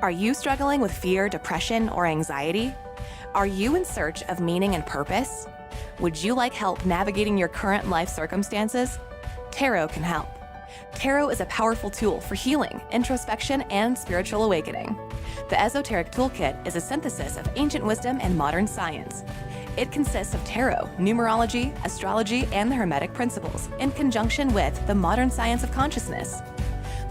Are you struggling with fear, depression, or anxiety? Are you in search of meaning and purpose? Would you like help navigating your current life circumstances? Tarot can help. Tarot is a powerful tool for healing, introspection, and spiritual awakening. The Esoteric Toolkit is a synthesis of ancient wisdom and modern science. It consists of tarot, numerology, astrology, and the Hermetic principles, in conjunction with the modern science of consciousness.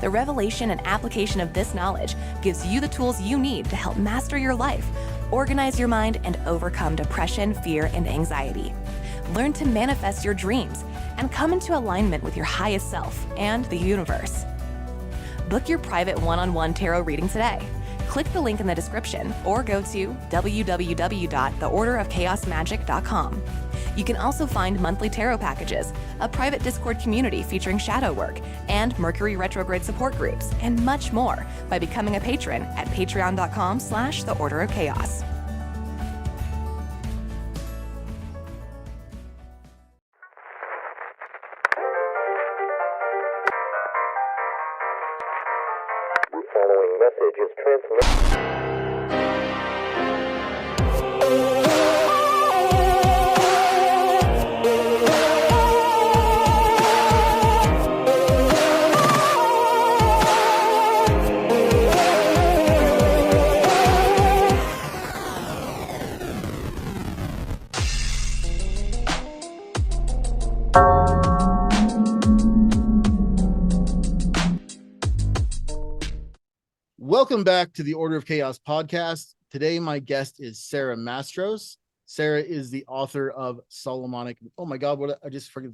The revelation and application of this knowledge gives you the tools you need to help master your life, organize your mind, and overcome depression, fear, and anxiety. Learn to manifest your dreams and come into alignment with your highest self and the universe. Book your private one-on-one tarot reading today. Click the link in the description or go to www.theorderofchaosmagic.com. You can also find monthly tarot packages, a private Discord community featuring shadow work, and Mercury retrograde support groups, and much more by becoming a patron at patreon.com/theorderofchaos. The following message is transmitted. Welcome back to the Order of Chaos podcast. Today, my guest is Sara Mastros. Sara is the author of Solomonic. Oh my God, what I just forget.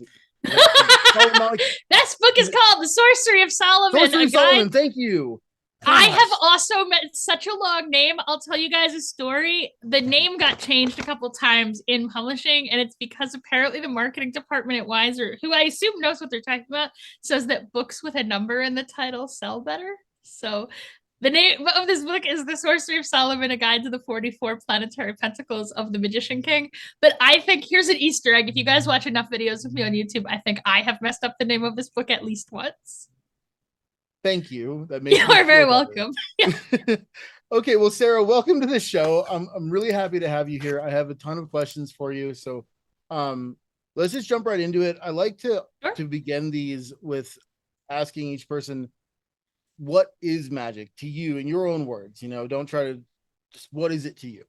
Solomonic. This book is called The Sorcery of Solomon. Sorcery of Solomon. Thank you. I have also met such a long name. I'll tell you guys a story. The name got changed a couple times in publishing, and it's because apparently the marketing department at Weiser, who I assume knows what they're talking about, says that books with a number in the title sell better. So the name of this book is The Sorcery of Solomon, a guide to the 44 planetary pentacles of the Magician King. But I think here's an Easter egg. If you guys watch enough videos of me on YouTube, I think I have messed up the name of this book at least once. Thank you. That makes you are very welcome. Okay, well, Sara, welcome to the show. I'm really happy to have you here. I have a ton of questions for you. So let's just jump right into it. I like to begin these with asking each person, what is magic to you in your own words? You know, don't try to just, what is it to you?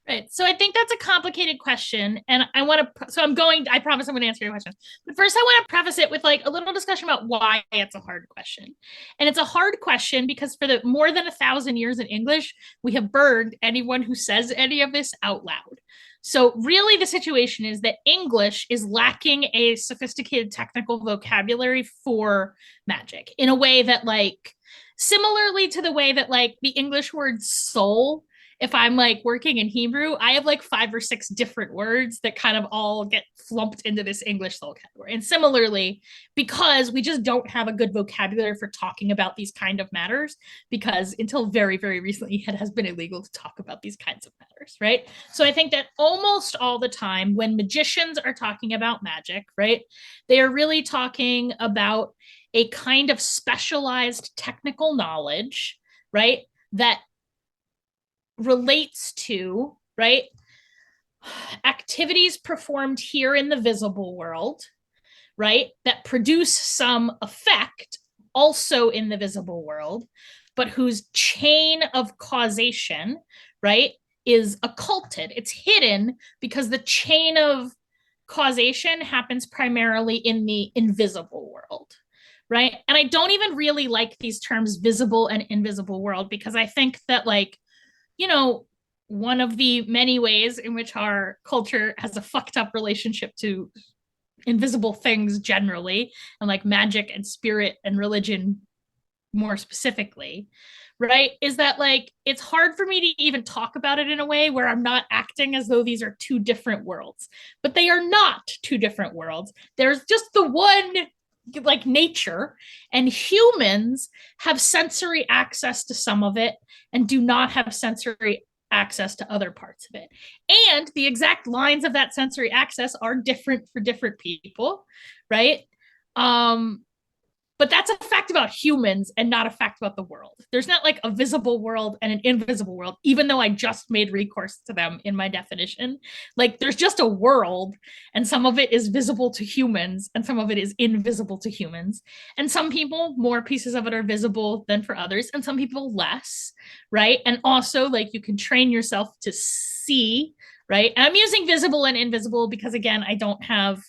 Right. So I think that's a complicated question. And I promise I'm going to answer your question. But first I want to preface it with like a little discussion about why it's a hard question. And it's a hard question because for the more than 1,000 years in English, we have burned anyone who says any of this out loud. So really the situation is that English is lacking a sophisticated technical vocabulary for magic in a way that like, similarly to the way that like the English word soul, if I'm like working in Hebrew, I have like 5 or 6 different words that kind of all get flumped into this English soul category. And similarly, because we just don't have a good vocabulary for talking about these kind of matters, because until very, very recently, it has been illegal to talk about these kinds of matters, right? So I think that almost all the time when magicians are talking about magic, right, they are really talking about a kind of specialized technical knowledge, right, that relates to, right, activities performed here in the visible world, right, that produce some effect also in the visible world, but whose chain of causation, right, is occulted. It's hidden because the chain of causation happens primarily in the invisible world. Right. And I don't even really like these terms visible and invisible world, because I think that, like, you know, one of the many ways in which our culture has a fucked up relationship to invisible things generally, and like magic and spirit and religion more specifically, right, is that like it's hard for me to even talk about it in a way where I'm not acting as though these are two different worlds. But they are not two different worlds. There's just the one, like, nature, and humans have sensory access to some of it and do not have sensory access to other parts of it. And the exact lines of that sensory access are different for different people, right? But but that's a fact about humans and not a fact about the world. There's not like a visible world and an invisible world, even though I just made recourse to them in my definition. Like there's just a world, and some of it is visible to humans and some of it is invisible to humans. And some people, more pieces of it are visible than for others, and some people less, right? And also like you can train yourself to see, right? And I'm using visible and invisible because again, I don't have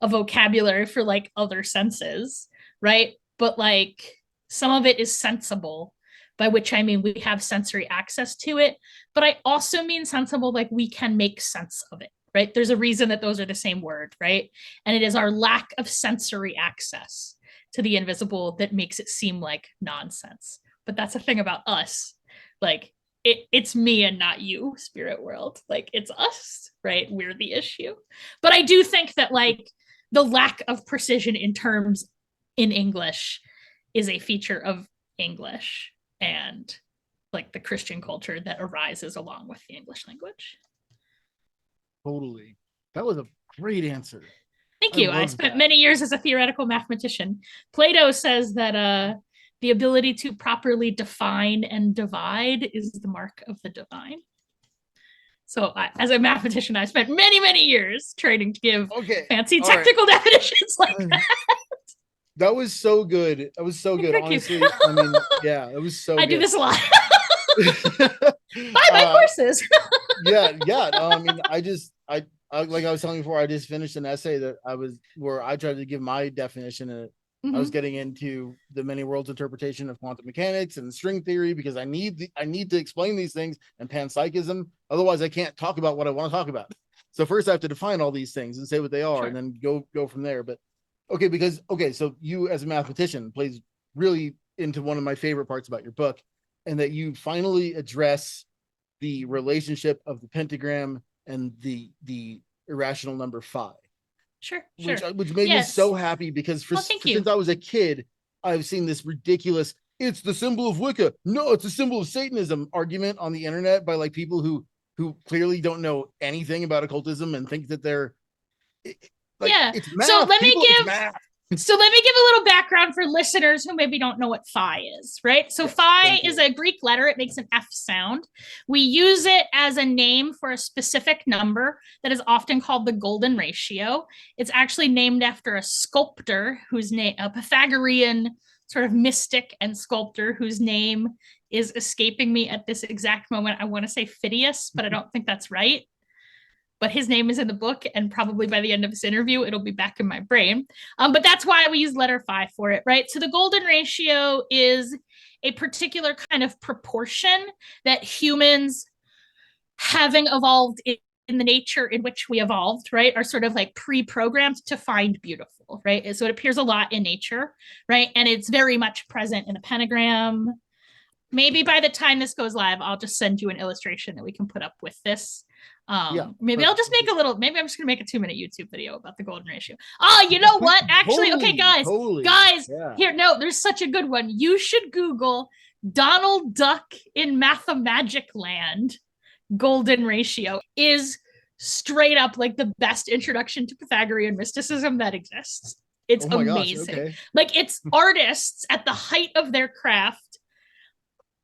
a vocabulary for like other senses, right? But like some of it is sensible, by which I mean we have sensory access to it, but I also mean sensible like we can make sense of it, right? There's a reason that those are the same word, right? And it is our lack of sensory access to the invisible that makes it seem like nonsense. But that's the thing about us. Like it's me and not you, spirit world. Like it's us, right? We're the issue. But I do think that like the lack of precision in terms in English is a feature of English and like the Christian culture that arises along with the English language. Totally. That was a great answer. Thank you. I spent many years as a theoretical mathematician. Plato says that the ability to properly define and divide is the mark of the divine. So as a mathematician, I spent many, many years training to give fancy technical definitions like that. That was so good. That was so good. Thank honestly, you. I mean, yeah, it was so I good. do this a lot. Buy my courses. Yeah. No, I mean, I like I was telling you before, I just finished an essay where I tried to give my definition, and I was getting into the many worlds interpretation of quantum mechanics and string theory because I need to explain these things and panpsychism. Otherwise, I can't talk about what I want to talk about. So first, I have to define all these things and say what they are, and then go from there. But so you as a mathematician plays really into one of my favorite parts about your book, and that you finally address the relationship of the pentagram and the irrational number 5. Sure. Which made me so happy because since I was a kid, I've seen this ridiculous, it's the symbol of Wicca. No, it's a symbol of Satanism argument on the internet by like people who clearly don't know anything about occultism and think that they're it's math. So let me give a little background for listeners who maybe don't know what phi is, right? So phi is a Greek letter. It makes an F sound. We use it as a name for a specific number that is often called the golden ratio. It's actually named after a sculptor whose name, a Pythagorean sort of mystic and sculptor whose name is escaping me at this exact moment. I want to say Phidias, but I don't think that's right. But his name is in the book, and probably by the end of this interview, it'll be back in my brain. But that's why we use letter phi for it, right? So the golden ratio is a particular kind of proportion that humans, having evolved in the nature in which we evolved, right, are sort of like pre-programmed to find beautiful, right? So it appears a lot in nature, right? And it's very much present in the pentagram. Maybe by the time this goes live, I'll just send you an illustration that we can put up with this. Maybe I'll just make maybe I'm just gonna make a 2-minute YouTube video about the golden ratio. Oh, you know what? Actually, okay, guys, here, no, there's such a good one. You should Google Donald Duck in Mathemagic Land golden ratio. Is straight up like the best introduction to Pythagorean mysticism that exists. It's amazing. Like it's artists at the height of their craft,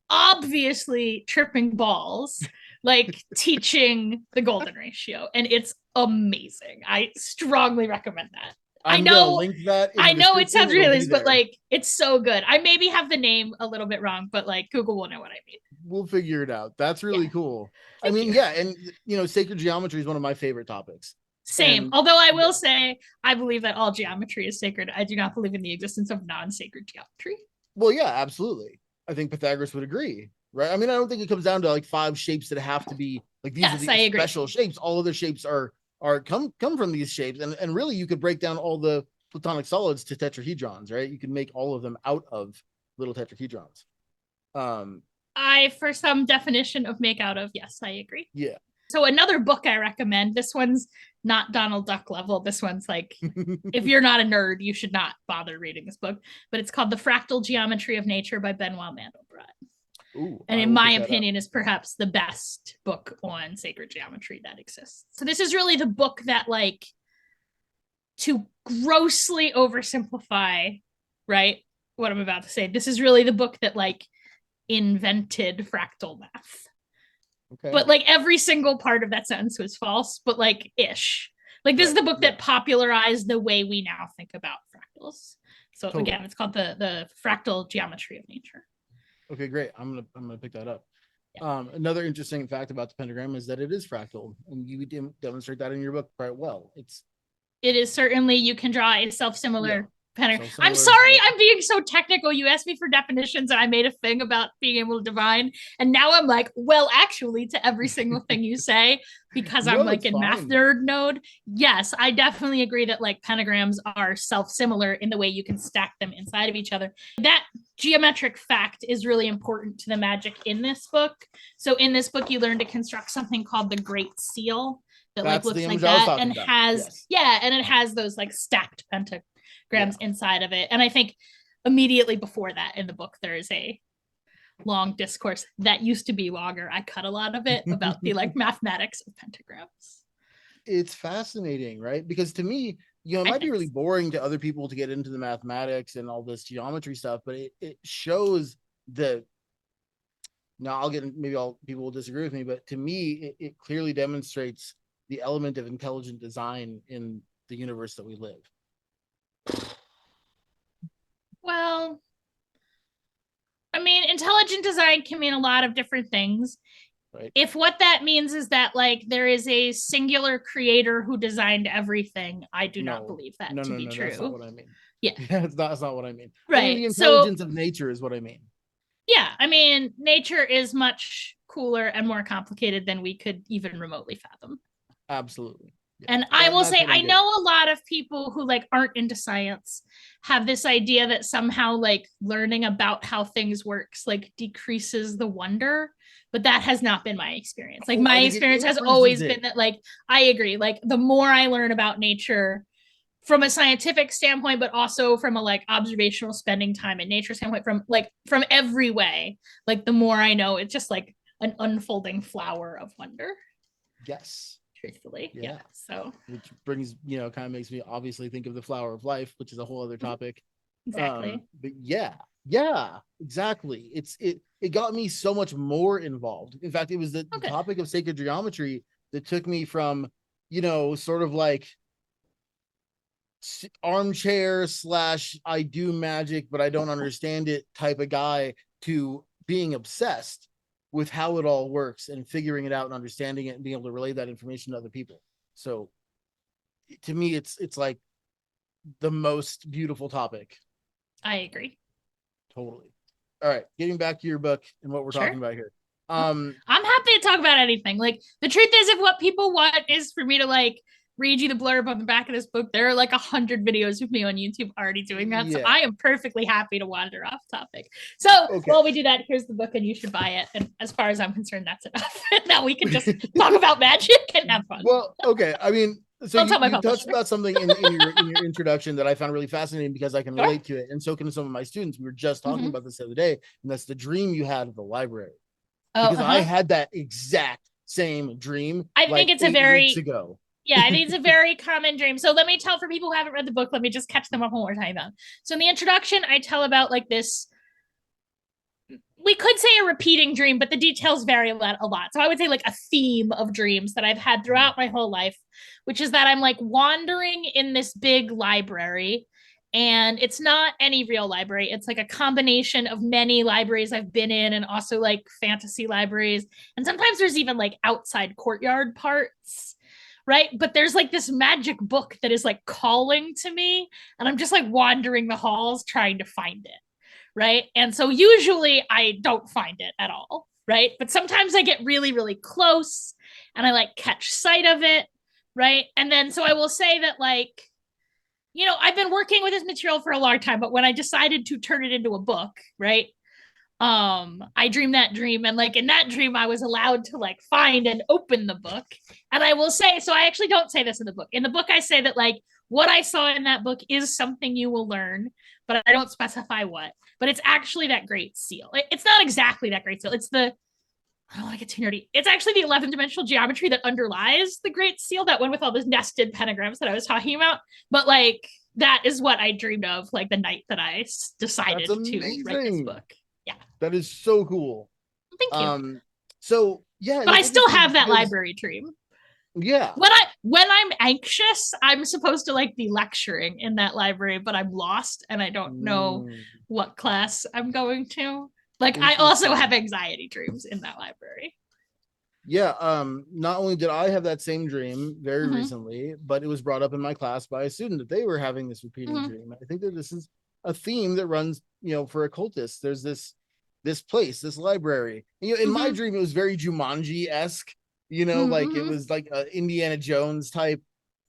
obviously tripping balls, like teaching the golden ratio, and it's amazing. I strongly recommend that. I know it sounds realist, but like it's so good. I maybe have the name a little bit wrong, but like Google will know what I mean. We'll figure it out. That's really cool. Thank you. And sacred geometry is one of my favorite topics. Same. Although I will say I believe that all geometry is sacred. I do not believe in the existence of non-sacred geometry. Well, yeah, absolutely. I think Pythagoras would agree. Right. I mean, I don't think it comes down to like 5 shapes that have to be like these are the special shapes. All other shapes come from these shapes. And really you could break down all the platonic solids to tetrahedrons, right? You can make all of them out of little tetrahedrons. For some definition of make out of, yes, I agree. Yeah. So another book I recommend, this one's not Donald Duck level. This one's like, if you're not a nerd, you should not bother reading this book, but it's called The Fractal Geometry of Nature by Benoit Mandelbrot. Ooh, and in my opinion is perhaps the best book on sacred geometry that exists. So this is really the book that, like, to grossly oversimplify right? What I'm about to say. This is really the book that like invented fractal math. Okay. But like every single part of that sentence was false, but like ish. Like this is the book that popularized the way we now think about fractals. So again, it's called the Fractal Geometry of Nature. Okay, great. I'm gonna pick that up. Another interesting fact about the pentagram is that it is fractal, and you demonstrate that in your book quite well. It is certainly, you can draw a self-similar pentagram. Self-similar. I'm sorry, I'm being so technical. You asked me for definitions and I made a thing about being able to divine. And now I'm like, well, actually, to every single thing you say, because I'm like in math nerd node. Yes, I definitely agree that like pentagrams are self-similar in the way you can stack them inside of each other. That geometric fact is really important to the magic in this book. So in this book, you learn to construct something called the Great Seal that like looks like that and has, and it has those like stacked pentagrams inside of it. And I think immediately before that in the book, there is a long discourse that used to be longer. I cut a lot of it about the like mathematics of pentagrams. It's fascinating, right? Because to me, you know, it might be really boring to other people to get into the mathematics and all this geometry stuff, but it shows the, now I'll get, maybe people will disagree with me, but to me, it clearly demonstrates the element of intelligent design in the universe that we live. Well, I mean, intelligent design can mean a lot of different things. Right. If what that means is that like there is a singular creator who designed everything, I do not believe that to be true. That's not what I mean. Yeah. That's not what I mean. Right. I mean, the intelligence of nature is what I mean. Yeah. I mean, nature is much cooler and more complicated than we could even remotely fathom. Absolutely. Yeah. And I will say, I know a lot of people who like aren't into science have this idea that somehow like learning about how things works like decreases the wonder, but that has not been my experience. Like my experience has always been that like, I agree. Like the more I learn about nature from a scientific standpoint, but also from a like observational spending time in nature standpoint, from every way, like the more I know, it's just like an unfolding flower of wonder. Yes. Truthfully. Yeah. So which brings, you know, kind of makes me obviously think of the flower of life, which is a whole other topic. Exactly. But yeah, exactly. It got me so much more involved. In fact, it was the topic of sacred geometry that took me from, you know, sort of like armchair / I do magic, but I don't understand it type of guy to being obsessed with how it all works and figuring it out and understanding it and being able to relay that information to other people. So to me, it's like the most beautiful topic. I agree. Totally. All right. Getting back to your book and what we're talking about here. I'm happy to talk about anything. Like the truth is, if what people want is for me to like read you the blurb on the back of this book, there are like 100 videos of me on YouTube already doing that. So I am perfectly happy to wander off topic. So while we do that, here's the book and you should buy it. And as far as I'm concerned, that's enough. Now we can just talk about magic and have fun. Well, okay. I mean, so you touched about something in your introduction that I found really fascinating because I can relate to it. And so can some of my students. We were just talking about this the other day, and that's the dream you had of the library. Because I had that exact same dream. I think it's a very weeks ago. Yeah, I think it's a very common dream. So let me tell, for people who haven't read the book, let me just catch them up on what we're talking about. So in the introduction, I tell about like this, we could say a repeating dream, but the details vary a lot. So I would say like a theme of dreams that I've had throughout my whole life, which is that I'm like wandering in this big library, and it's not any real library. It's like a combination of many libraries I've been in and also like fantasy libraries. And sometimes there's even like outside courtyard parts. Right. But there's like this magic book that is like calling to me. And I'm just like wandering the halls trying to find it. Right. And so usually I don't find it at all. Right. But sometimes I get really, really close and I like catch sight of it. Right. And then so I will say that like, you know, I've been working with this material for a long time, but when I decided to turn it into a book, right, I dreamed that dream, and like in that dream I was allowed to like find and open the book. And I will say, so I actually don't say this in the book. In the book I say that like what I saw in that book is something you will learn, but I don't specify what. But it's actually that Great Seal. It's not exactly that Great Seal. It's the, I don't want to get too nerdy. It's actually the 11th dimensional geometry that underlies the Great Seal, that one with all those nested pentagrams that I was talking about. But like that is what I dreamed of like the night that I decided That's to write this amazing. book. Yeah. That is so cool. Thank you. So yeah, But I it's still interesting have that because- library dream. Yeah. When I'm anxious, I'm supposed to like be lecturing in that library, but I'm lost and I don't know what class I'm going to. Like I also have anxiety dreams in that library. Yeah, not only did I have that same dream very Mhm. recently, but it was brought up in my class by a student that they were having this repeating Mhm. dream. I think that this is a theme that runs, for occultists. There's this place, this library. In my Mhm. dream, it was very Jumanji-esque, like it Mhm. was like a Indiana Jones type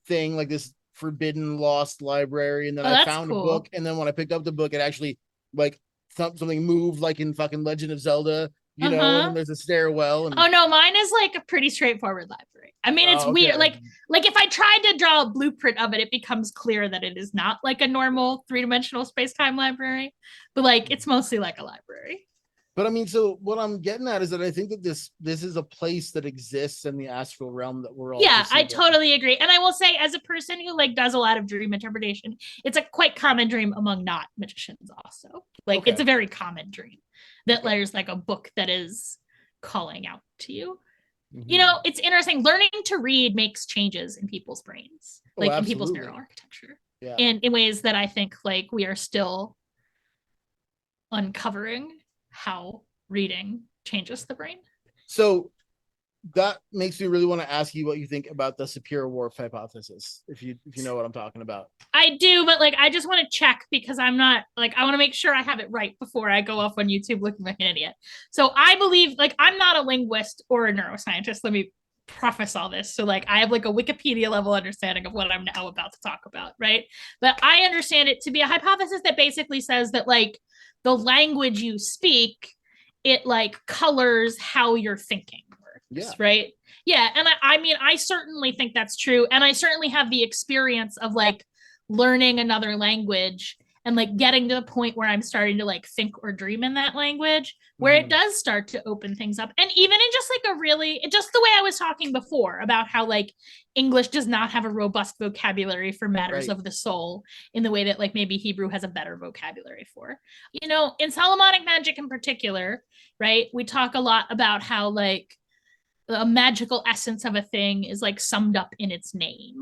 thing, like this forbidden lost library. And then Oh, I that's found a cool. book, and then when I picked up the book, it actually like something moved like in fucking Legend of Zelda. And then there's a stairwell. And Oh no, mine is like a pretty straightforward library. I mean, it's weird. Okay. Like if I tried to draw a blueprint of it, it becomes clear that it is not like a normal three-dimensional space-time library, but like it's mostly like a library. But I mean, so what I'm getting at is that I think that this is a place that exists in the astral realm that we're all Yeah, I perceiving. totally agree. And I will say, as a person who like does a lot of dream interpretation, it's a quite common dream among not magicians also. Like Okay. it's a very common dream that Okay. there's like a book that is calling out to you. Mhm. It's interesting. Learning to read makes changes in people's brains, like in people's absolutely. neural architecture, Yeah. and in ways that I think like we are still uncovering how reading changes the brain. So that makes me really want to ask you what you think about the Sapir Whorf hypothesis, if you know what I'm talking about. I do, but like I just want to check because I'm not like I want to make sure I have it right before I go off on YouTube looking like an idiot. So I believe like I'm not a linguist or a neuroscientist. Let me preface all this. So like I have like a Wikipedia level understanding of what I'm now about to talk about, right? But I understand it to be a hypothesis that basically says that like the language you speak, it like colors how you're thinking works, right? Yeah, and I mean I certainly think that's true, and I certainly have the experience of like learning another language and like getting to the point where I'm starting to like think or dream in that language where it does start to open things up. And even in just like a really just the way I was talking before about how like English does not have a robust vocabulary for matters of the soul in the way that like maybe Hebrew has a better vocabulary for. In Solomonic magic in particular, right? We talk a lot about how like a magical essence of a thing is like summed up in its name,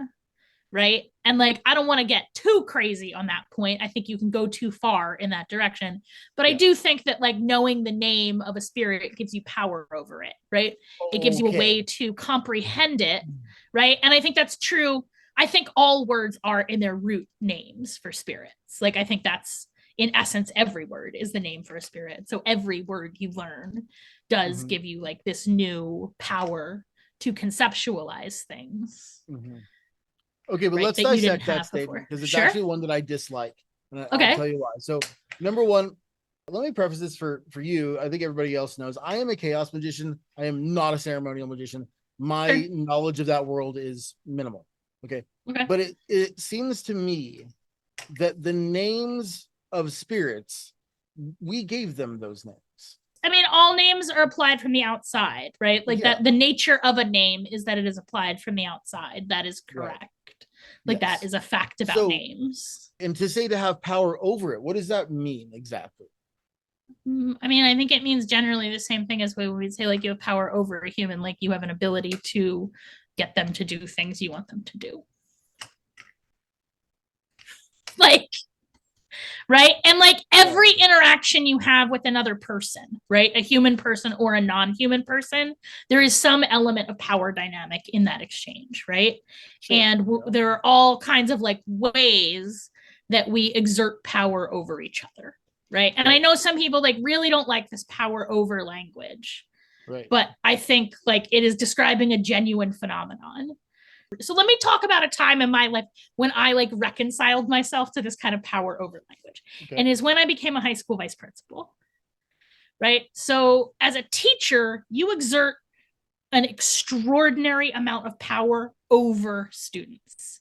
right? And like I don't want to get too crazy on that point. I think you can go too far in that direction, but I do think that like knowing the name of a spirit gives you power over it, right? It gives you a way to comprehend it, right? And I think that's true. I think all words are in their root names for spirits. Like I think that's in essence every word is the name for a spirit. So every word you learn does give you like this new power to conceptualize things. Okay, but let's dissect that statement because it's actually one that I dislike. And I'll tell you why. So, number one, let me preface this for you. I think everybody else knows I am a chaos magician. I am not a ceremonial magician. My knowledge of that world is minimal. Okay. But it seems to me that the names of spirits, we gave them those names. I mean, all names are applied from the outside, right? Like that the nature of a name is that it is applied from the outside. That is correct. Like that is a fact about names. And to say to have power over it, what does that mean exactly? I mean, I think it means generally the same thing as when we'd say like you have power over a human, like you have an ability to get them to do things you want them to do. Like, right? And like every interaction you have with another person, right? A human person or a non-human person, there is some element of power dynamic in that exchange, right? And there are all kinds of like ways that we exert power over each other, right? And I know some people like really don't like this power over language, but I think like it is describing a genuine phenomenon. So let me talk about a time in my life when I like reconciled myself to this kind of power over language. And is when I became a high school vice principal, right? So as a teacher, you exert an extraordinary amount of power over students.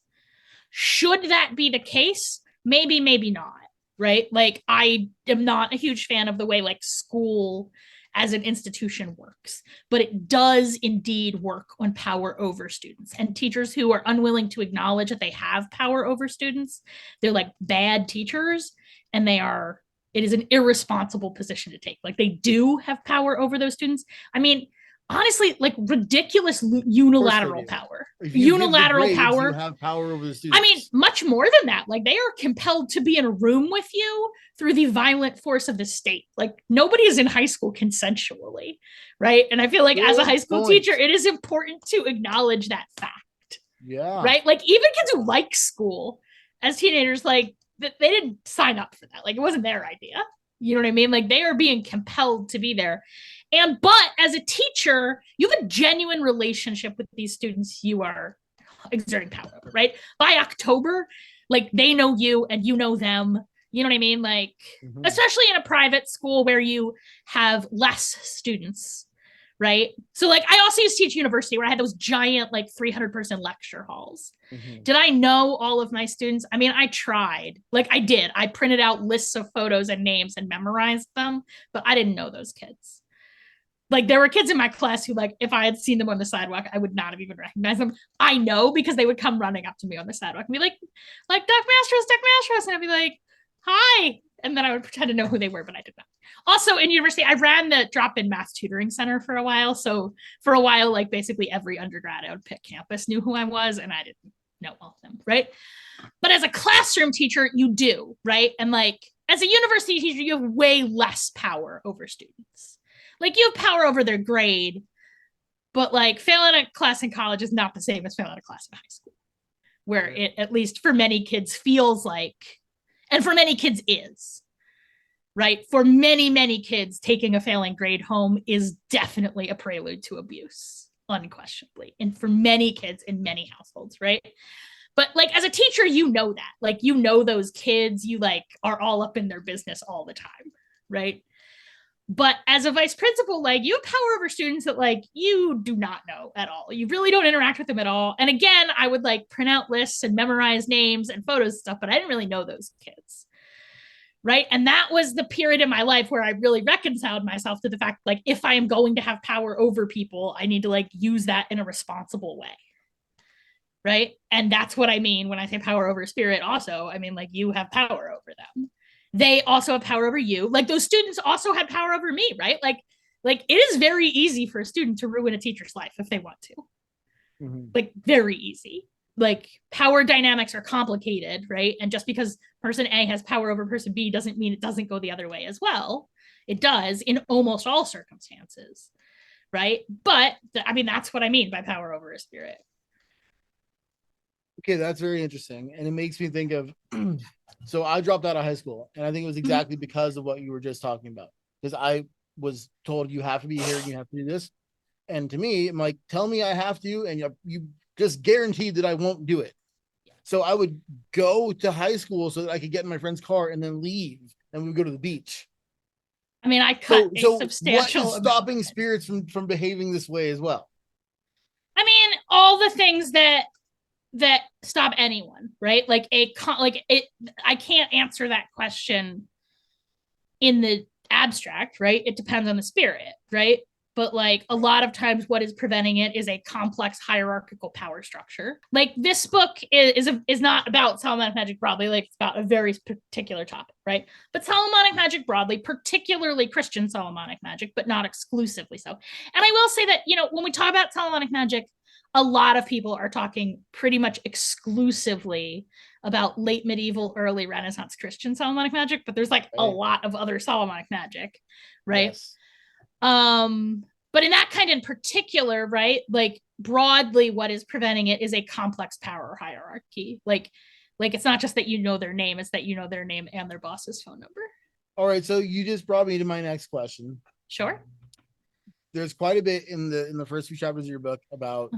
Should that be the case? Maybe, maybe not, right? Like I am not a huge fan of the way like school as an institution works, but it does indeed work on power over students. And teachers who are unwilling to acknowledge that they have power over students, they're like bad teachers, and it is an irresponsible position to take. Like, they do have power over those students. I mean, honestly, like, ridiculous unilateral power. Unilateral grades, power. You have power over the students. I mean, much more than that. Like, they are compelled to be in a room with you through the violent force of the state. Like, nobody is in high school consensually, right? And I feel like as a high school teacher, it is important to acknowledge that fact. Yeah. Right? Like, even kids who like school as teenagers, like, they didn't sign up for that. Like, it wasn't their idea. You know what I mean? Like, they are being compelled to be there. But as a teacher, you have a genuine relationship with these students you are exerting power over, right? By October, like, they know you and you know them. You know what I mean? Like, especially in a private school where you have less students, right? So, like, I also used to teach university where I had those giant, like, 300-person lecture halls. Did I know all of my students? I mean, I tried. Like, I did. I printed out lists of photos and names and memorized them, but I didn't know those kids. Like, there were kids in my class who, like, if I had seen them on the sidewalk, I would not have even recognized them. I know because they would come running up to me on the sidewalk and be like, Doc Mastros. And I'd be like, hi. And then I would pretend to know who they were, but I did not. Also, in university, I ran the drop-in math tutoring center for a while. So for a while, like, basically every undergrad out of Pitt campus knew who I was, and I didn't know all of them, right? But as a classroom teacher, you do, right? And, like, as a university teacher, you have way less power over students. Like, you have power over their grade, but, like, failing a class in college is not the same as failing a class in high school, where it, at least for many kids, feels like, and for many kids is, right? For many, many kids, taking a failing grade home is definitely a prelude to abuse, unquestionably. And for many kids in many households, right? But, like, as a teacher, you know that. Like, you know those kids, you, like, are all up in their business all the time, right? But as a vice principal, like, you have power over students that, like, you do not know at all. You really don't interact with them at all. And again, I would, like, print out lists and memorize names and photos and stuff, but I didn't really know those kids. Right. And that was the period in my life where I really reconciled myself to the fact, like, if I am going to have power over people, I need to, like, use that in a responsible way. Right. And that's what I mean when I say power over spirit. Also, I mean, like, you have power over them. They also have power over you. Like, those students also had power over me, right? Like it is very easy for a student to ruin a teacher's life if they want to. Like, very easy. Like, power dynamics are complicated, right? And just because person A has power over person B doesn't mean it doesn't go the other way as well. It does in almost all circumstances, right? But I mean, that's what I mean by power over a spirit. Okay, that's very interesting. And it makes me think of, so I dropped out of high school, and I think it was exactly because of what you were just talking about. Because I was told, you have to be here and you have to do this. And to me, I'm like, tell me I have to, and you just guaranteed that I won't do it. So I would go to high school so that I could get in my friend's car and then leave, and we would go to the beach. I mean, I cut a substantial. What is stopping spirits from behaving this way as well? I mean, all the things that stop anyone, right? Like, I can't answer that question in the abstract, right? It depends on the spirit, right? But, like, a lot of times what is preventing it is a complex hierarchical power structure. Like, this book is not about Solomonic magic broadly. Like, it's about a very particular topic, right? But Solomonic magic broadly, particularly Christian Solomonic magic, but not exclusively so. And I will say that, you know, when we talk about Solomonic magic, a lot of people are talking pretty much exclusively about late medieval, early Renaissance Christian Solomonic magic, but there's, like, a lot of other Solomonic magic, right? Yes. But in that kind in particular, right, like, broadly what is preventing it is a complex power hierarchy. Like it's not just that you know their name, it's that you know their name and their boss's phone number. All right, so you just brought me to my next question. Sure. There's quite a bit in the first few chapters of your book about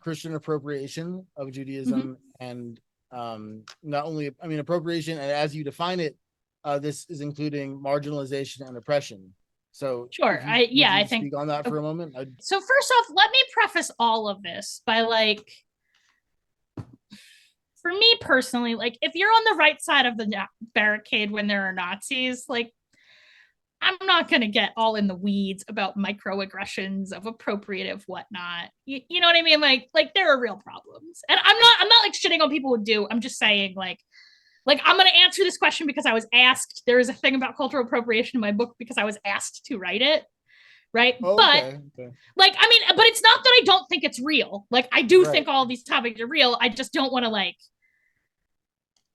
Christian appropriation of Judaism, and not only, I mean, appropriation, and as you define it, this is including marginalization and oppression. So sure, I think speak on that for a moment. So first off, let me preface all of this by, like, for me personally, like, if you're on the right side of the barricade when there are Nazis, like, I'm not going to get all in the weeds about microaggressions of appropriative whatnot. You know what I mean? Like there are real problems. And I'm not like shitting on people who do. I'm just saying like I'm going to answer this question because I was asked. There is a thing about cultural appropriation in my book because I was asked to write it. Right. Oh, but okay. like, I mean, but it's not that I don't think it's real. Like I do Right. think all these topics are real. I just don't want to like,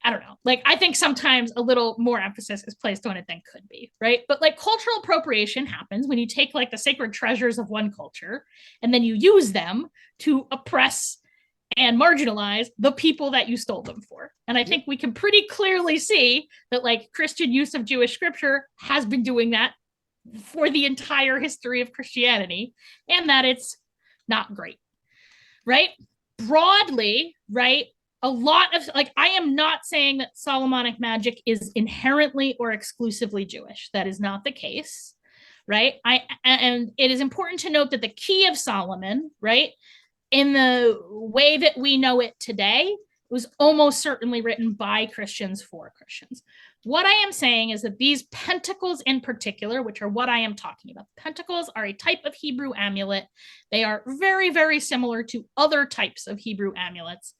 I don't know. Like, I think sometimes a little more emphasis is placed on it than could be, right? But like cultural appropriation happens when you take like the sacred treasures of one culture and then you use them to oppress and marginalize the people that you stole them for. And I think we can pretty clearly see that like Christian use of Jewish scripture has been doing that for the entire history of Christianity, and that it's not great, right? Broadly, right? A lot of like, I am not saying that Solomonic magic is inherently or exclusively Jewish. That is not the case, right? And it is important to note that the key of Solomon, right, in the way that we know it today, it was almost certainly written by Christians for Christians. What I am saying is that these pentacles in particular, which are what I am talking about, pentacles are a type of Hebrew amulet. They are very, very similar to other types of Hebrew amulets.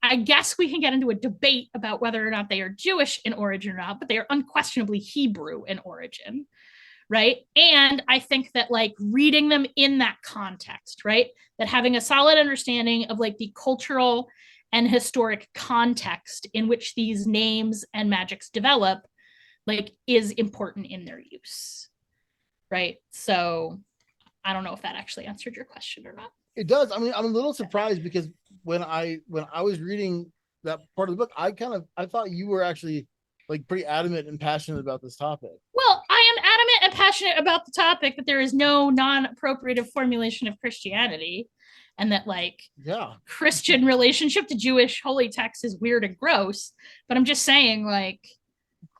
I guess we can get into a debate about whether or not they are Jewish in origin or not, but they are unquestionably Hebrew in origin, right? And I think that like reading them in that context, right? That having a solid understanding of like the cultural and historic context in which these names and magics develop, like is important in their use, right? So I don't know if that actually answered your question or not. It does. I mean, I'm a little surprised because when I was reading that part of the book, I thought you were actually like pretty adamant and passionate about this topic. Well, I am adamant and passionate about the topic that there is no non-appropriative formulation of Christianity, and that like Christian relationship to Jewish holy texts is weird and gross. But I'm just saying, like,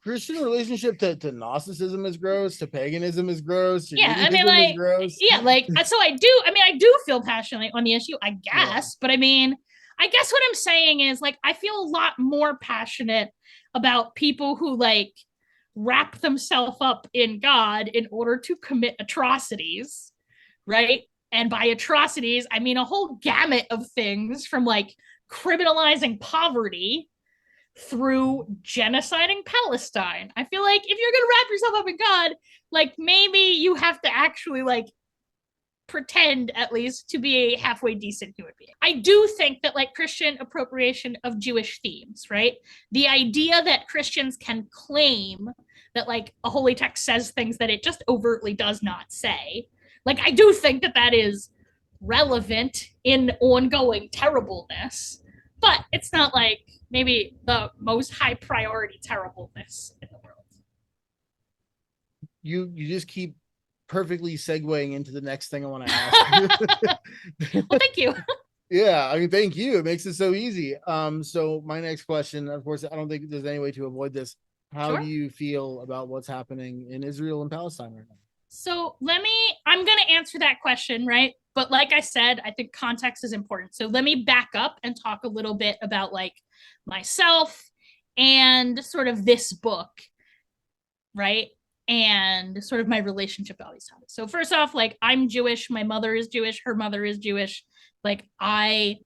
Christian relationship to Gnosticism is gross, to paganism is gross, to yeah, Judaism I mean, like, is gross. yeah, like, so I do feel passionately on the issue, I guess, but I mean, I guess what I'm saying is like, I feel a lot more passionate about people who like wrap themselves up in God in order to commit atrocities, right? And by atrocities, I mean a whole gamut of things from like criminalizing poverty through genociding Palestine. I feel like if you're going to wrap yourself up in God, like maybe you have to actually like pretend at least to be a halfway decent human being. I do think that like Christian appropriation of Jewish themes, right? The idea that Christians can claim that like a holy text says things that it just overtly does not say. Like I do think that that is relevant in ongoing terribleness, but it's not like maybe the most high priority terribleness in the world. You just keep perfectly segueing into the next thing I want to ask. Well, thank you. Yeah, I mean, thank you. It makes it so easy. So my next question, of course, I don't think there's any way to avoid this. How do you feel about what's happening in Israel and Palestine right now? So I'm going to answer that question, right? But like I said, I think context is important. So let me back up and talk a little bit about like myself and sort of this book, right? And sort of my relationship to all these topics. So first off, like I'm Jewish, my mother is Jewish, her mother is Jewish. Like I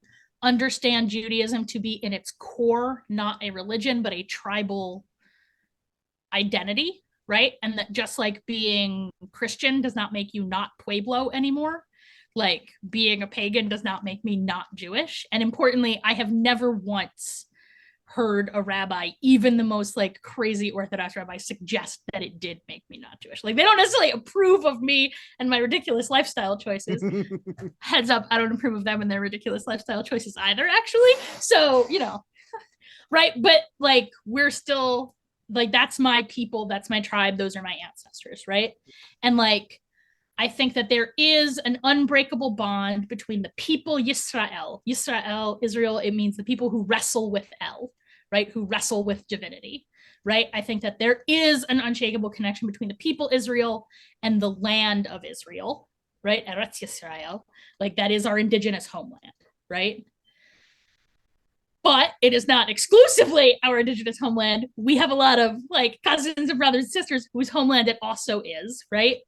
understand Judaism to be in its core, not a religion, but a tribal identity, right? And that just like being Christian does not make you not Pueblo anymore. Like being a pagan does not make me not Jewish. And importantly, I have never once heard a rabbi, even the most like crazy Orthodox rabbi, suggest that it did make me not Jewish. Like they don't necessarily approve of me and my ridiculous lifestyle choices. Heads up, I don't approve of them and their ridiculous lifestyle choices either, actually. So, you know, right. But like we're still like, that's my people, that's my tribe, those are my ancestors, right? And like I think that there is an unbreakable bond between the people Yisrael, Israel, it means the people who wrestle with El, right? Who wrestle with divinity, right? I think that there is an unshakable connection between the people Israel and the land of Israel, right? Eretz Yisrael, like that is our indigenous homeland, right? but it is not exclusively our indigenous homeland. We have a lot of like cousins and brothers and sisters whose homeland it also is, right?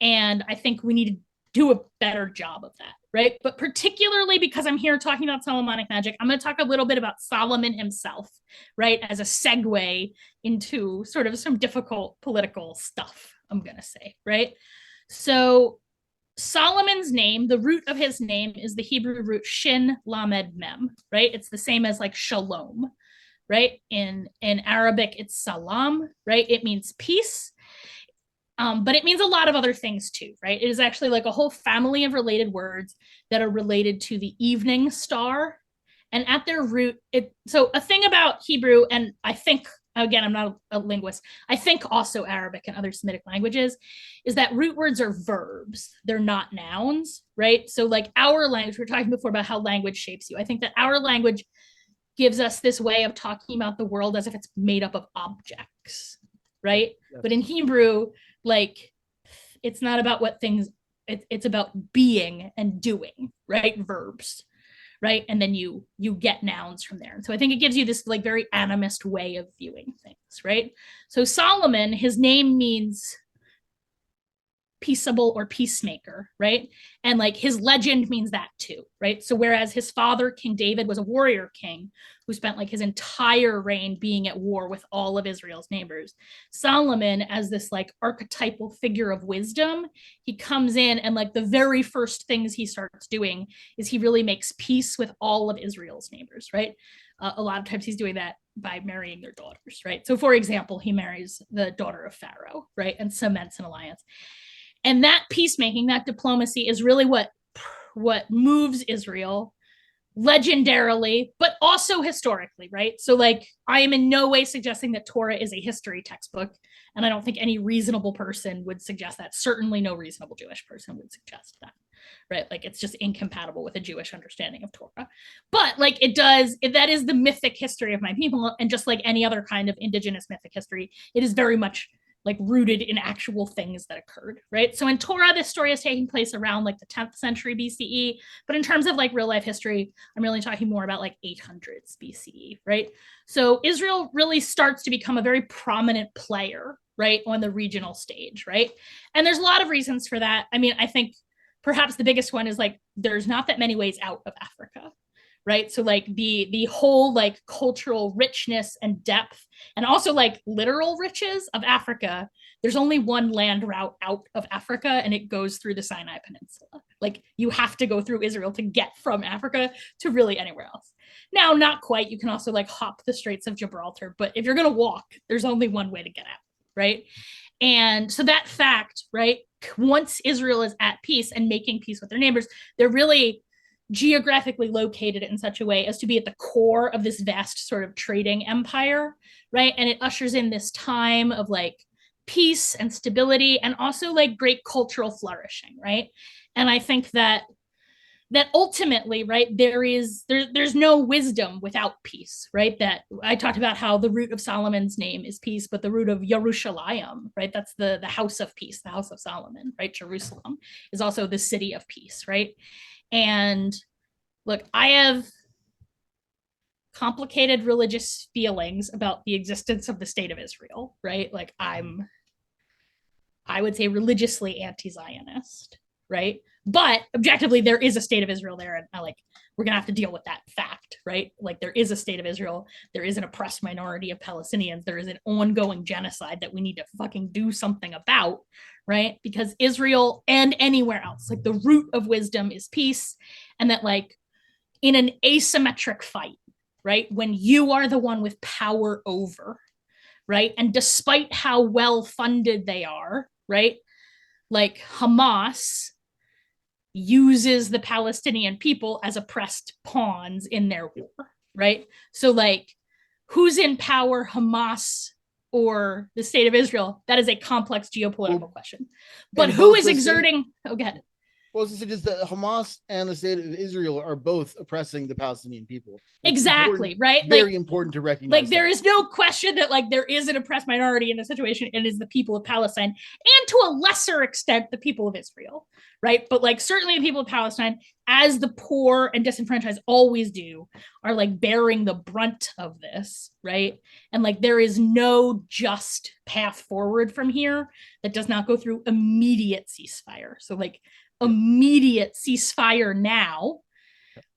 And I think we need to do a better job of that, right? But particularly because I'm here talking about Solomonic magic, I'm going to talk a little bit about Solomon himself, right? As a segue into sort of some difficult political stuff, I'm going to say, right? So Solomon's name, the root of his name is the Hebrew root Shin Lamed Mem, right? It's the same as like shalom, right? In Arabic, it's salam, right? It means peace. But it means a lot of other things too, right? It is actually like a whole family of related words that are related to the evening star. And at their root, so a thing about Hebrew, and I think, again, I'm not a linguist, I think also Arabic and other Semitic languages, is that root words are verbs. They're not nouns, right? So like our language, we were talking before about how language shapes you. I think that our language gives us this way of talking about the world as if it's made up of objects, right? Yes. But in Hebrew, like it's not about what things, it's about being and doing, right? Verbs, right? And then you get nouns from there. And so I think it gives you this like very animist way of viewing things, right? So Solomon, his name means peaceable or peacemaker, right? And like his legend means that too, right? So whereas his father, King David, was a warrior king who spent like his entire reign being at war with all of Israel's neighbors, Solomon, as this like archetypal figure of wisdom, he comes in and like the very first things he starts doing is he really makes peace with all of Israel's neighbors, right? A lot of times he's doing that by marrying their daughters, right? So for example, he marries the daughter of Pharaoh, right? And cements an alliance. And that peacemaking, that diplomacy is really what moves Israel legendarily, but also historically, right? So like, I am in no way suggesting that Torah is a history textbook. And I don't think any reasonable person would suggest that. Certainly no reasonable Jewish person would suggest that, right? Like it's just incompatible with a Jewish understanding of Torah. But like that is the mythic history of my people. And just like any other kind of indigenous mythic history, it is very much like rooted in actual things that occurred, right? So in Torah, this story is taking place around like the 10th century BCE, but in terms of like real life history, I'm really talking more about like 800s BCE, right? So Israel really starts to become a very prominent player, right, on the regional stage, right? And there's a lot of reasons for that. I mean, I think perhaps the biggest one is like, there's not that many ways out of Africa, right? So like the whole like cultural richness and depth and also like literal riches of Africa, there's only one land route out of Africa and it goes through the Sinai Peninsula. Like you have to go through Israel to get from Africa to really anywhere else. Now, not quite, you can also like hop the Straits of Gibraltar, but if you're gonna walk, there's only one way to get out, right? And so that fact, right, once Israel is at peace and making peace with their neighbors, they're really geographically located in such a way as to be at the core of this vast sort of trading empire, right? And it ushers in this time of like peace and stability and also like great cultural flourishing, right? And I think that ultimately, right, there's no wisdom without peace, right? That I talked about how the root of Solomon's name is peace, but the root of Yerushalayim, right? That's the house of peace, the house of Solomon, right? Jerusalem is also the city of peace, right? And look, I have complicated religious feelings about the existence of the state of Israel, right? Like I would say religiously anti-Zionist, right? But objectively, there is a state of Israel there, and we're gonna have to deal with that fact, right? Like there is a state of Israel, there is an oppressed minority of Palestinians, there is an ongoing genocide that we need to fucking do something about, right? Because Israel and anywhere else, like the root of wisdom is peace, and that like in an asymmetric fight, right? When you are the one with power over, right? And despite how well funded they are, right? Like Hamas uses the Palestinian people as oppressed pawns in their war, right? So like who's in power, Hamas or the state of Israel? That is a complex geopolitical question. But who is exerting, Well, it's just that Hamas and the state of Israel are both oppressing the Palestinian people. It's exactly, right? Very important to recognize. Like there is no question that like there is an oppressed minority in the situation. It is the people of Palestine, and to a lesser extent, the people of Israel, right? But like certainly the people of Palestine, as the poor and disenfranchised always do, are like bearing the brunt of this, right? And like there is no just path forward from here that does not go through immediate ceasefire. So like immediate ceasefire now.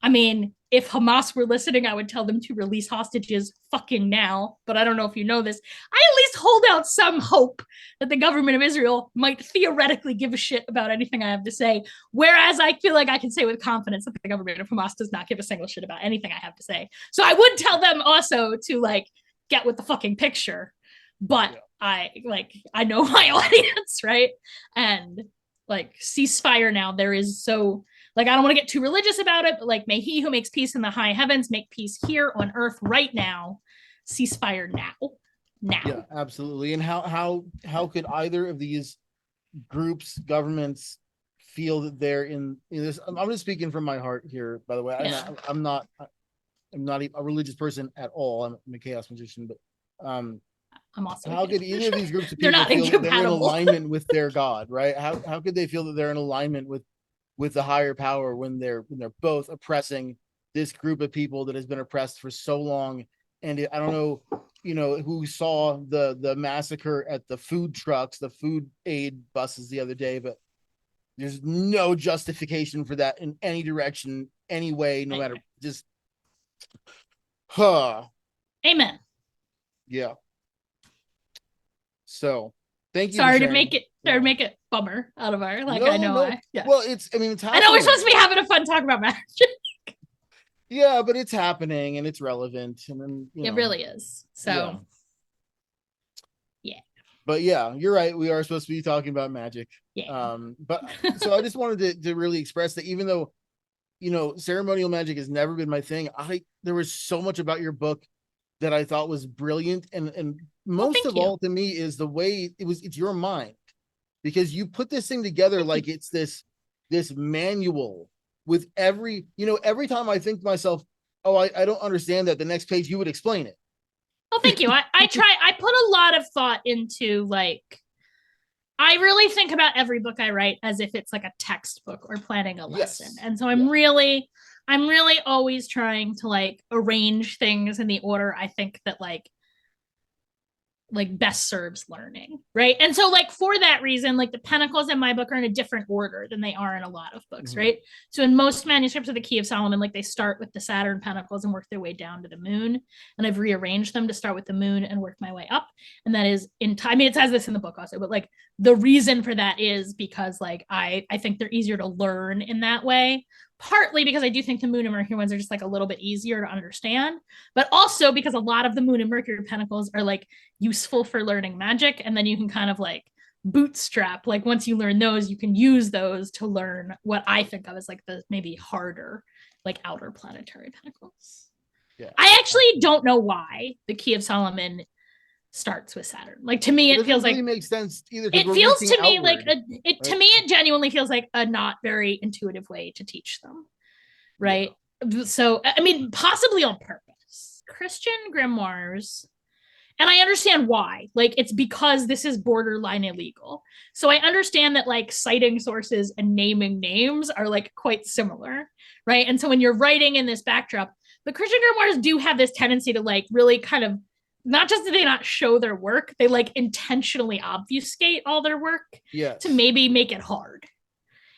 I mean, if Hamas were listening, I would tell them to release hostages fucking now. But I don't know if you know this. I at least hold out some hope that the government of Israel might theoretically give a shit about anything I have to say. Whereas I feel like I can say with confidence that the government of Hamas does not give a single shit about anything I have to say. So I would tell them also to like get with the fucking picture. But I know my audience, right? And like ceasefire now. There is so like I don't want to get too religious about it, but like may he who makes peace in the high heavens make peace here on earth right now. Ceasefire now. Yeah, absolutely. And how could either of these groups, governments feel that they're in this? I'm just speaking from my heart here, by the way. I'm not a religious person at all. I'm a chaos magician, but I'm also how could either of these groups of people feel that they're in alignment with their God, right? How could they feel that they're in alignment with the higher power when they're both oppressing this group of people that has been oppressed for so long? And I don't know, who saw the massacre at the food trucks, the food aid buses the other day, but there's no justification for that in any direction, any way, no matter just Amen. Yeah. So thank you. Sorry to make it bummer out of our like. I know. Well, it's happening. I know we're supposed to be having a fun talk about magic. Yeah, but it's happening and it's relevant, and then it really is. So yeah. But yeah, you're right. We are supposed to be talking about magic. Yeah. But so I just wanted to really express that even though ceremonial magic has never been my thing, there was so much about your book that I thought was brilliant, and most of all to me is the way it's your mind, because you put this thing together like it's this manual with every time I think to myself, oh, I don't understand that, the next page you would explain it. Well, thank you. I put a lot of thought into like, I really think about every book I write as if it's like a textbook or planning a lesson. Yes. And so I'm really always trying to like arrange things in the order I think that like best serves learning, right? And so like for that reason, like the pentacles in my book are in a different order than they are in a lot of books, right? So in most manuscripts of the Key of Solomon, like they start with the Saturn pentacles and work their way down to the moon, and I've rearranged them to start with the moon and work my way up. And that is in time. I mean, it says this in the book also, but like the reason for that is because like I think they're easier to learn in that way. Partly because I do think the Moon and Mercury ones are just like a little bit easier to understand, but also because a lot of the Moon and Mercury pentacles are like useful for learning magic. And then you can kind of like bootstrap, like once you learn those, you can use those to learn what I think of as like the maybe harder, like outer planetary pentacles. Yeah. I actually don't know why the Key of Solomon starts with Saturn. Like to me, it feels really like makes sense either. It feels to me outward, like to me, it genuinely feels like a not very intuitive way to teach them, right? Yeah. So I mean, possibly on purpose. Christian grimoires, and I understand why. Like it's because this is borderline illegal. So I understand that like citing sources and naming names are like quite similar, right? And so when you're writing in this backdrop, the Christian grimoires do have this tendency to like really kind of not just do they not show their work, they like intentionally obfuscate all their work to maybe make it hard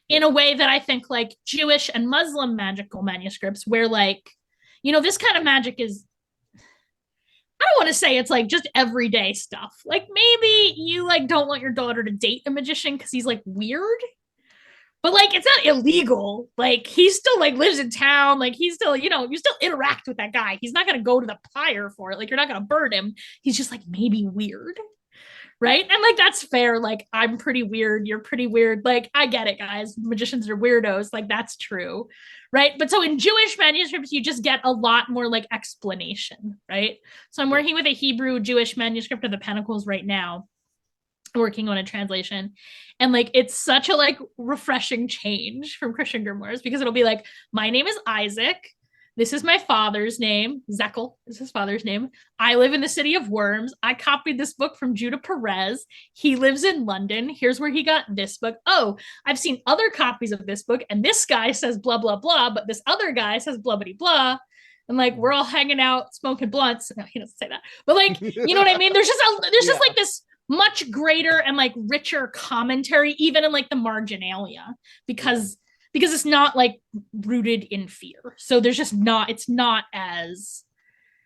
in a way that I think like Jewish and Muslim magical manuscripts where like, this kind of magic is, I don't want to say it's like just everyday stuff. Like maybe you like don't want your daughter to date a magician because he's like weird. But like, it's not illegal. Like he still like lives in town. Like he's still, you still interact with that guy. He's not going to go to the pyre for it. Like you're not going to burn him. He's just like maybe weird. Right. And like, that's fair. Like I'm pretty weird. You're pretty weird. Like I get it, guys. Magicians are weirdos. Like that's true. Right. But so in Jewish manuscripts, you just get a lot more like explanation. Right. So I'm working with a Hebrew Jewish manuscript of the Pentacles right now. working on a translation, and like it's such a like refreshing change from Christian grimoires, because it'll be like, my name is Isaac, this is my father's name, Zekel is his father's name, I live in the city of Worms, I copied this book from Judah Perez, he lives in London, here's where he got this book, oh, I've seen other copies of this book and this guy says blah blah blah, but this other guy says blah blah blah, and like we're all hanging out smoking blunts. No, he doesn't say that, but like, you know what I mean, there's just like this much greater and like richer commentary, even in like the marginalia, because it's not like rooted in fear. So there's just not, it's not as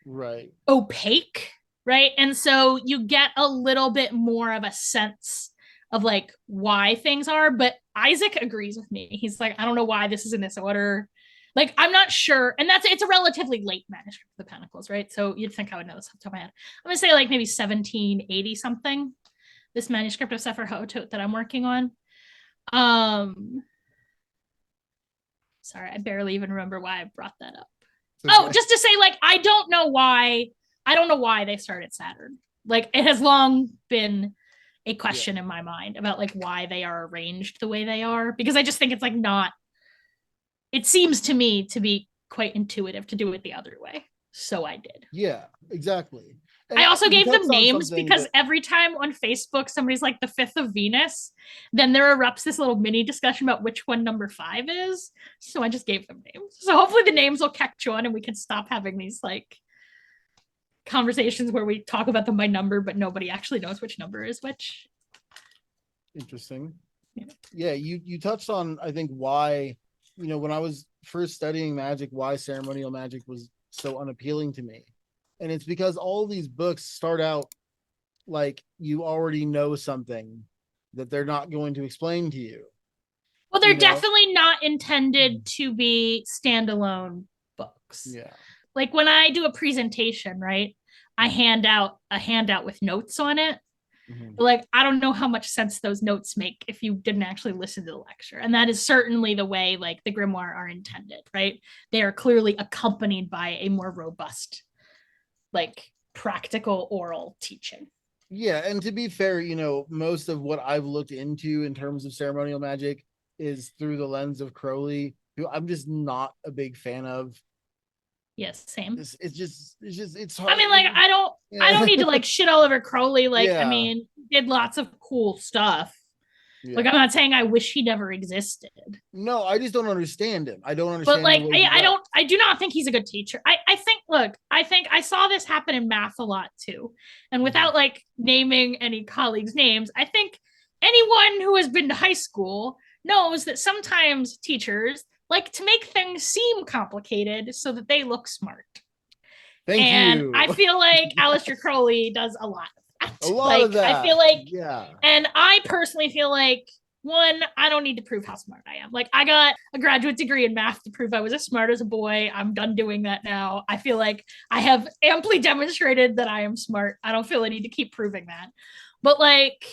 right opaque, right? And so you get a little bit more of a sense of like why things are. But Isaac agrees with me. He's like, I don't know why this is in this order. Like, I'm not sure. And it's a relatively late manuscript of the Pentacles, right? So you'd think I would know this off the top of my head. I'm going to say like maybe 1780 something, this manuscript of Sefer HaOtot that I'm working on. Sorry, I barely even remember why I brought that up. Okay. Oh, just to say, like, I don't know why they started Saturn. Like, it has long been a question in my mind about like why they are arranged the way they are, because I just think it's like not, it seems to me to be quite intuitive to do it the other way. So I did. Yeah, exactly. And I also gave them names because every time on Facebook somebody's like the 5th of Venus, then there erupts this little mini discussion about which one number 5 is. So I just gave them names. So hopefully the names will catch on and we can stop having these like conversations where we talk about them by number, but nobody actually knows which number is which. Interesting. Yeah, you touched on, I think, why, you know, when I was first studying magic, why ceremonial magic was so unappealing to me. And it's because all these books start out like you already know something that they're not going to explain to you. Well, they're definitely not intended to be standalone books. Yeah. Like when I do a presentation, right? I hand out a handout with notes on it. Mm-hmm. Like, I don't know how much sense those notes make if you didn't actually listen to the lecture. And that is certainly the way like the grimoire are intended, right? They are clearly accompanied by a more robust, like practical oral teaching. Yeah, and to be fair, you know, most of what I've looked into in terms of ceremonial magic is through the lens of Crowley, who I'm just not a big fan of. Yes, same. It's hard. I mean, like, I don't need to like shit all over Crowley. Like, I mean, did lots of cool stuff. Yeah. Like, I'm not saying I wish he never existed. No, I just don't understand him. I don't understand. But like, I do not think he's a good teacher. I think I saw this happen in math a lot too. And without like naming any colleagues' names, I think anyone who has been to high school knows that sometimes teachers like to make things seem complicated so that they look smart. Thank you. I feel like Aleister Crowley does a lot of that. A lot of that. I feel like, and I personally feel like, one, I don't need to prove how smart I am. Like, I got a graduate degree in math to prove I was as smart as a boy. I'm done doing that now. I feel like I have amply demonstrated that I am smart. I don't feel I need to keep proving that. But like,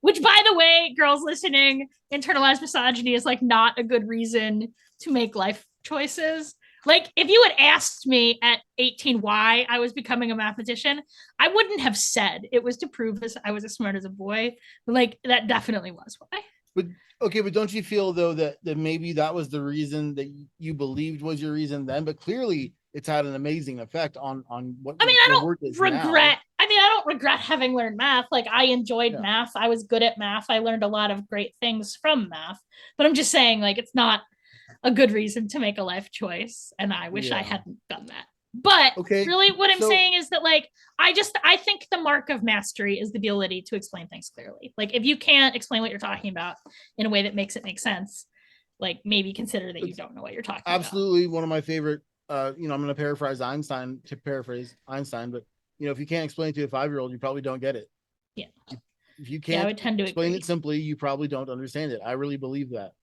which, by the way, girls listening, internalized misogyny is like not a good reason to make life choices. Like, if you had asked me at 18 why I was becoming a mathematician, I wouldn't have said it was to prove I was as smart as a boy. But like, that definitely was why. But okay, but don't you feel though that maybe that was the reason that you believed was your reason then? But clearly, it's had an amazing effect on what. I mean, I don't regret. I mean, I don't regret having learned math. Like, I enjoyed math. I was good at math. I learned a lot of great things from math. But I'm just saying, like, it's not a good reason to make a life choice. And I wish I hadn't done that. But really what I'm saying is that, like, I think the mark of mastery is the ability to explain things clearly. Like, if you can't explain what you're talking about in a way that makes it make sense, like, maybe consider that you don't know what you're talking about. Absolutely. One of my favorite, you know, I'm going to paraphrase Einstein, but you know, if you can't explain it to a 5-year-old, you probably don't get it. Yeah. If you can't I would tend to explain it simply, you probably don't understand it. I really believe that.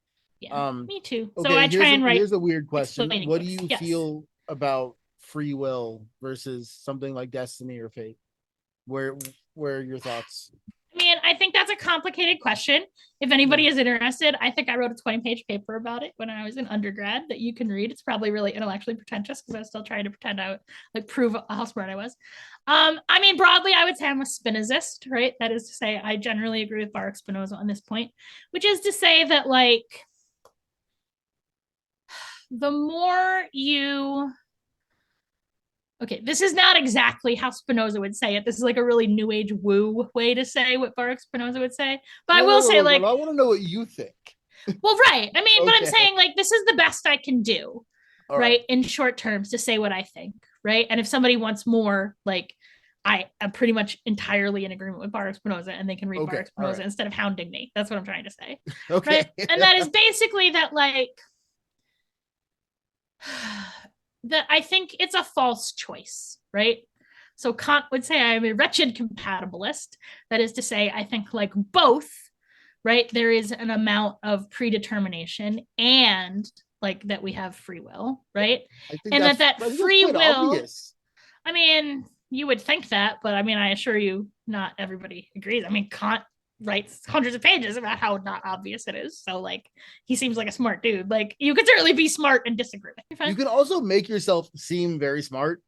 Yeah, me too. Okay, so I try and write. Here's a weird question. What do you feel about free will versus something like destiny or fate? Where are your thoughts? I mean, I I think that's a complicated question. If anybody is interested, I think I wrote a 20-page paper about it when I was in undergrad that you can read. It's probably really intellectually pretentious because I was still trying to pretend I would like prove how smart I was. I mean, broadly, I would say I'm a Spinozist, right? That is to say, I generally agree with Baruch Spinoza on this point, which is to say that like the more you okay, this is not exactly how Spinoza would say it. This is like a really new age woo way to say what Baruch Spinoza would say. But I will say, like, I want to know what you think. Well, right. I mean, but I'm Okay. saying like this is the best I can do, All right? In short terms to say what I think, right? And if somebody wants more, like I am pretty much entirely in agreement with Baruch Spinoza and they can read Baruch Spinoza instead of hounding me. That's what I'm trying to say. Okay. Right? And that is basically that like that I think it's a false choice, right? So Kant would say I'm a wretched compatibilist. That is to say, I think like both, right? There is an amount of predetermination and like that we have free will, right? And that free will, obvious. I mean, you would think that, but I mean, I assure you, not everybody agrees. I mean, Kant writes hundreds of pages about how not obvious it is. So like he seems like a smart dude. Like you could certainly be smart and disagree. You can also make yourself seem very smart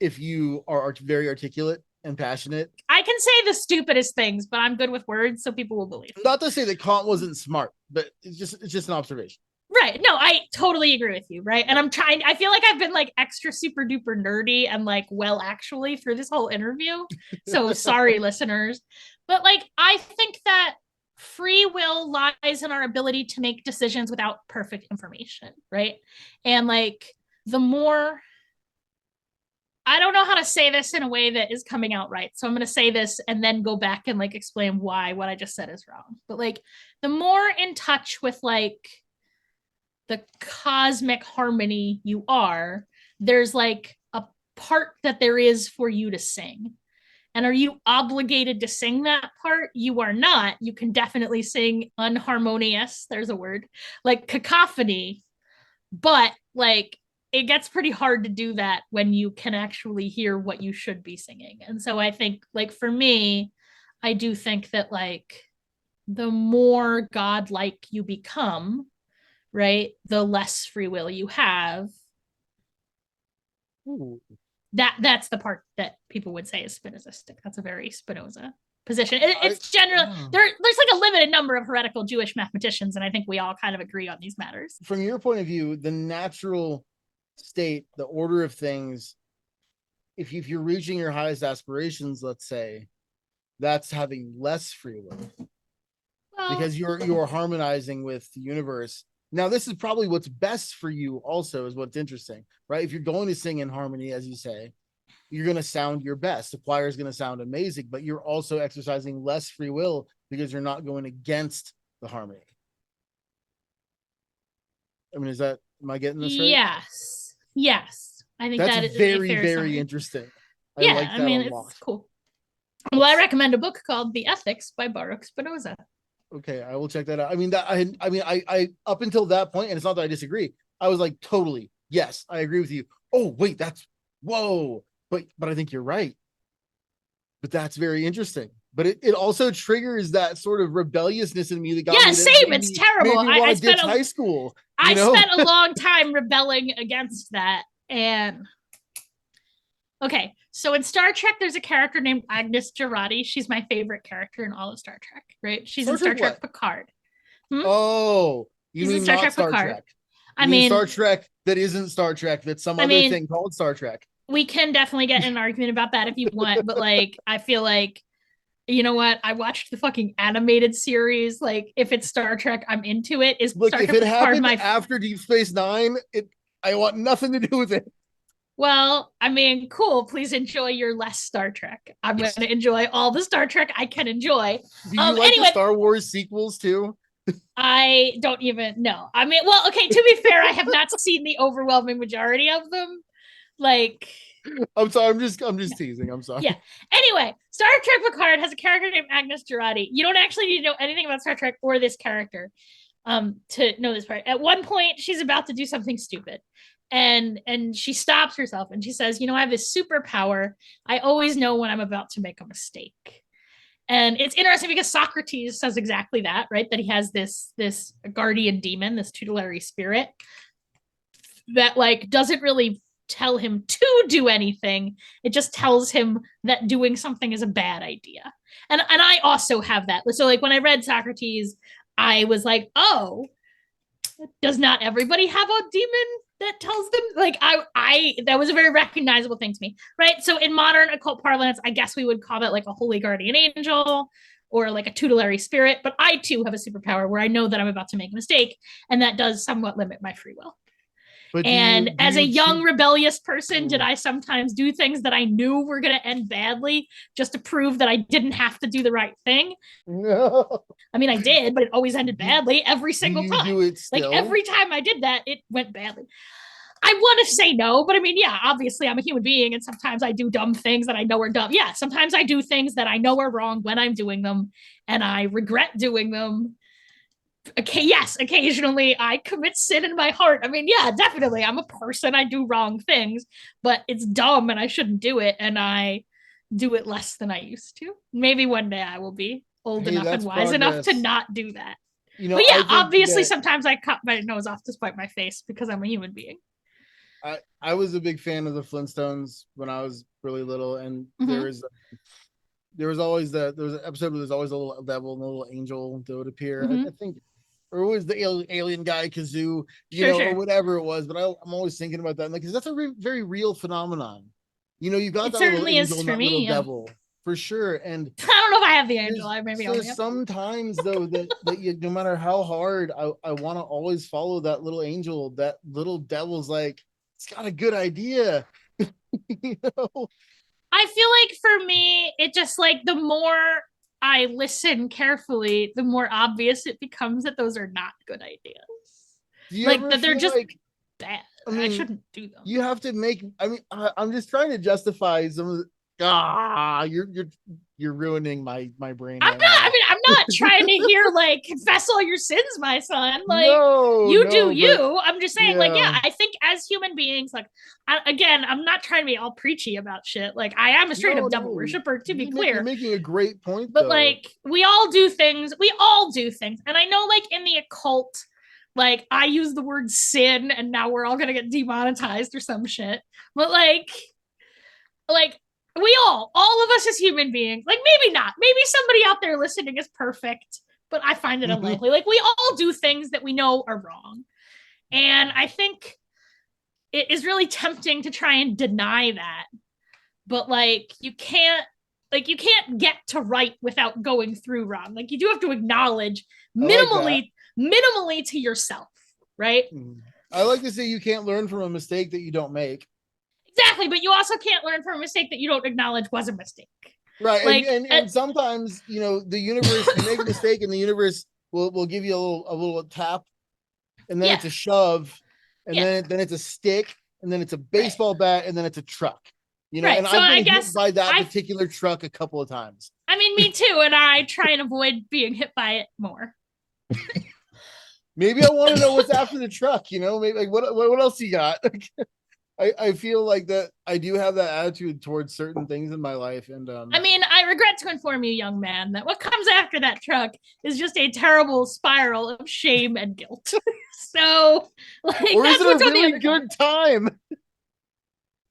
if you are very articulate and passionate. I can say the stupidest things, but I'm good with words, so people will believe. Not to say that Kant wasn't smart, but it's just an observation. Right. No, I totally agree with you. Right. And I feel like I've been like extra super duper nerdy and like, well, actually through this whole interview. So sorry, listeners. But like, I think that free will lies in our ability to make decisions without perfect information. Right. And like, the more, I don't know how to say this in a way that is coming out right. So I'm going to say this and then go back and like explain why what I just said is wrong. But like, the more in touch with like, the cosmic harmony you are, there's like a part that there is for you to sing. And are you obligated to sing that part? You are not. You can definitely sing unharmonious, there's a word, like cacophony, but like it gets pretty hard to do that when you can actually hear what you should be singing. And so I think like for me, I do think that like the more godlike you become, right, the less free will you have. Ooh. That's the part that people would say is Spinozistic. That's a very Spinoza position. It's general. There's like a limited number of heretical Jewish mathematicians, and I think we all kind of agree on these matters. From your point of view, the natural state, the order of things, if you're reaching your highest aspirations, let's say, that's having less free will. Well, because you're harmonizing with the universe. Now, this is probably what's best for you also is what's interesting, right? If you're going to sing in harmony, as you say, you're going to sound your best. The choir is going to sound amazing, but you're also exercising less free will because you're not going against the harmony. I mean, am I getting this right? Yes. I think that's that is very, very interesting. I mean, it's cool. Well, I recommend a book called The Ethics by Baruch Spinoza. Okay, I will check that out. I mean, I up until that point, and it's not that I disagree. I was like, totally, yes, I agree with you. Oh, wait, whoa. But I think you're right. But that's very interesting. But it also triggers that sort of rebelliousness in me that got me. Same. It's terrible. I spent high school. I spent a long time rebelling against that. And okay, so in Star Trek, there's a character named Agnes Girardi. She's my favorite character in all of Star Trek, right? She's in Star Trek Picard. Oh, you mean Star Trek? I mean Star Trek that isn't Star Trek, that's some other thing called Star Trek. We can definitely get in an argument about that if you want, but like, I feel like, you know what? I watched the fucking animated series. Like, if it's Star Trek, I'm into it. Look, if it happened after Deep Space Nine, I want nothing to do with it. Well, I mean, cool. Please enjoy your less Star Trek. I'm going to enjoy all the Star Trek I can enjoy. Do you like the Star Wars sequels too? I don't even know. I mean, well, okay, to be fair, I have not seen the overwhelming majority of them. Like, I'm sorry, I'm just teasing. I'm sorry. Yeah. Anyway, Star Trek Picard has a character named Agnes Girardi. You don't actually need to know anything about Star Trek or this character to know this part. At one point, she's about to do something stupid. And she stops herself and she says, I have this superpower. I always know when I'm about to make a mistake. And it's interesting because Socrates says exactly that, right? That he has this guardian demon, this tutelary spirit that like doesn't really tell him to do anything. It just tells him that doing something is a bad idea. And I also have that. So like when I read Socrates, I was like, oh, does not everybody have a demon that tells them? Like I that was a very recognizable thing to me, right? So in modern occult parlance, I guess we would call that like a holy guardian angel or like a tutelary spirit. But I too have a superpower where I know that I'm about to make a mistake, and that does somewhat limit my free will. But and as a young rebellious person, did I sometimes do things that I knew were going to end badly just to prove that I didn't have to do the right thing? No. I mean, I did, but it always ended badly every single time. Do it still? Like every time I did that, it went badly. I want to say no, but I mean, yeah, obviously I'm a human being, and sometimes I do dumb things that I know are dumb. Yeah, sometimes I do things that I know are wrong when I'm doing them, and I regret doing them. Okay, yes, occasionally I commit sin in my heart. I mean, yeah, definitely. I'm a person. I do wrong things, but it's dumb and I shouldn't do it. And I do it less than I used to. Maybe one day I will be old enough and wise enough to not do that. You know, but yeah, obviously sometimes I cut my nose off to spite my face because I'm a human being. I was a big fan of the Flintstones when I was really little, and there was always an episode where there's always a little devil and a little angel that would appear. I think, or it was the alien guy, Kazoo, or whatever it was. But I'm always thinking about that, because that's a very real phenomenon. You know, you've got that little angel and that little devil for sure. And I don't know if I have the angel. There's sometimes though that you, no matter how hard, I want to always follow that little angel. That little devil's like, it's got a good idea. You know. I feel like for me, it just like the more I listen carefully, the more obvious it becomes that those are not good ideas. Like that they're just bad. I mean, I shouldn't do them. You have to make. I mean, I'm just trying to justify some of the. You're ruining my brain. I'm not. I mean, I'm not trying to hear like confess all your sins, my son. Like you do you. I'm just saying, like, yeah, I think as human beings, like, I'm not trying to be all preachy about shit. Like, I am a straight up devil worshiper, to be clear. You're making a great point, but like, we all do things. And I know, like, in the occult, like, I use the word sin, and now we're all gonna get demonetized or some shit. But like. We all of us as human beings, like maybe not, maybe somebody out there listening is perfect, but I find it unlikely. Like we all do things that we know are wrong. And I think it is really tempting to try and deny that. But like, you can't get to right without going through wrong. Like you do have to acknowledge minimally to yourself, right? I like to say you can't learn from a mistake that you don't make. Exactly, but you also can't learn from a mistake that you don't acknowledge was a mistake. Right, like, and sometimes, you know, the universe, you make a mistake and the universe will give you a little tap, and then it's a shove, and then it's a stick, and then it's a baseball bat, and then it's a truck. You know, and so I've been hit by that particular truck a couple of times. I mean, me too, and I try and avoid being hit by it more. Maybe I want to know what's after the truck, you know, maybe like what else you got? I feel like that I do have that attitude towards certain things in my life. And I mean, I regret to inform you, young man, that what comes after that truck is just a terrible spiral of shame and guilt. So, like, or is it a really good time?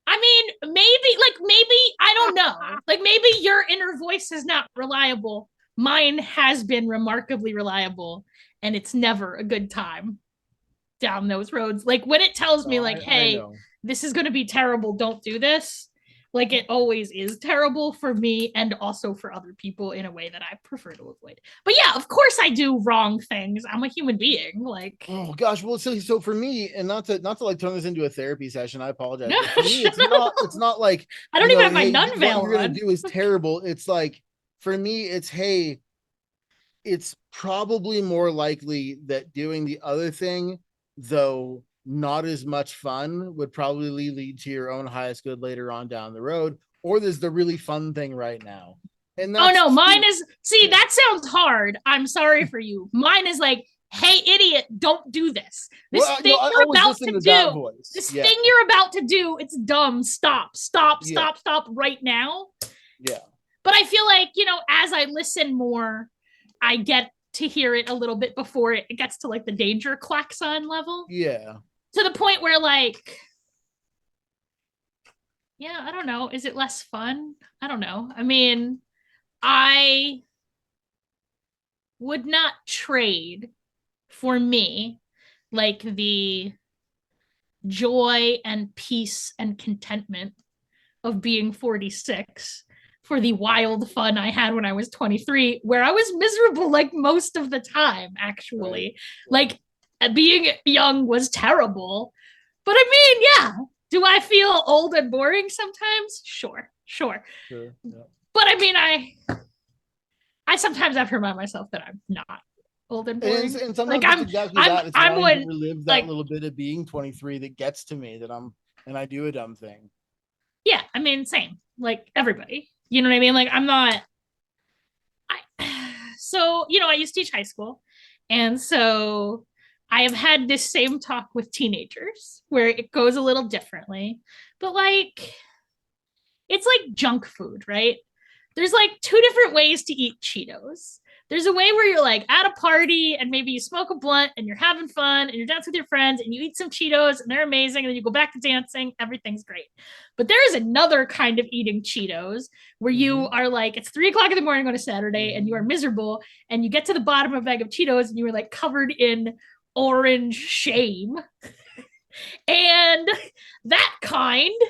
I mean, maybe, I don't know. Like, maybe your inner voice is not reliable. Mine has been remarkably reliable, and it's never a good time down those roads. Like, when it tells me, like, hey, this is going to be terrible, don't do this. Like, it always is terrible for me and also for other people in a way that I prefer to avoid. But yeah, of course I do wrong things. I'm a human being. Like, oh gosh, well, so for me, and not to like turn this into a therapy session, I apologize. No, for me, it's not like I don't even have my Unveil. What you're going to do is terrible. It's like, for me, it's, hey, it's probably more likely that doing the other thing, though not as much fun, would probably lead to your own highest good later on down the road, or there's the really fun thing right now. And that's mine is, see, that sounds hard. I'm sorry for you. Mine is like, hey, idiot, don't do this. This thing you're about to do. This thing you're about to do, it's dumb. Stop right now. Yeah. But I feel like, as I listen more, I get to hear it a little bit before it gets to like the danger klaxon level. Yeah. To the point where like, yeah, I don't know. Is it less fun? I don't know. I mean, I would not trade for me like the joy and peace and contentment of being 46 for the wild fun I had when I was 23, where I was miserable like most of the time, actually. Right. Like being young was terrible. But I mean, yeah. Do I feel old and boring sometimes? Sure. Yeah. But I mean, I sometimes have to remind myself that I'm not old and boring. And sometimes like, it's exactly that. It's I'm wanting to relive that like, little bit of being 23 that gets to me, and I do a dumb thing. Yeah, I mean, same. Like everybody. You know what I mean? Like I'm not. So, I used to teach high school. And so I have had this same talk with teenagers where it goes a little differently. But like, it's like junk food, right? There's like two different ways to eat Cheetos. There's a way where you're like at a party and maybe you smoke a blunt and you're having fun and you're dancing with your friends and you eat some Cheetos and they're amazing. And then you go back to dancing. Everything's great. But there is another kind of eating Cheetos where you are like, it's 3:00 in the morning on a Saturday and you are miserable and you get to the bottom of a bag of Cheetos and you are like covered in orange shame. And that kind,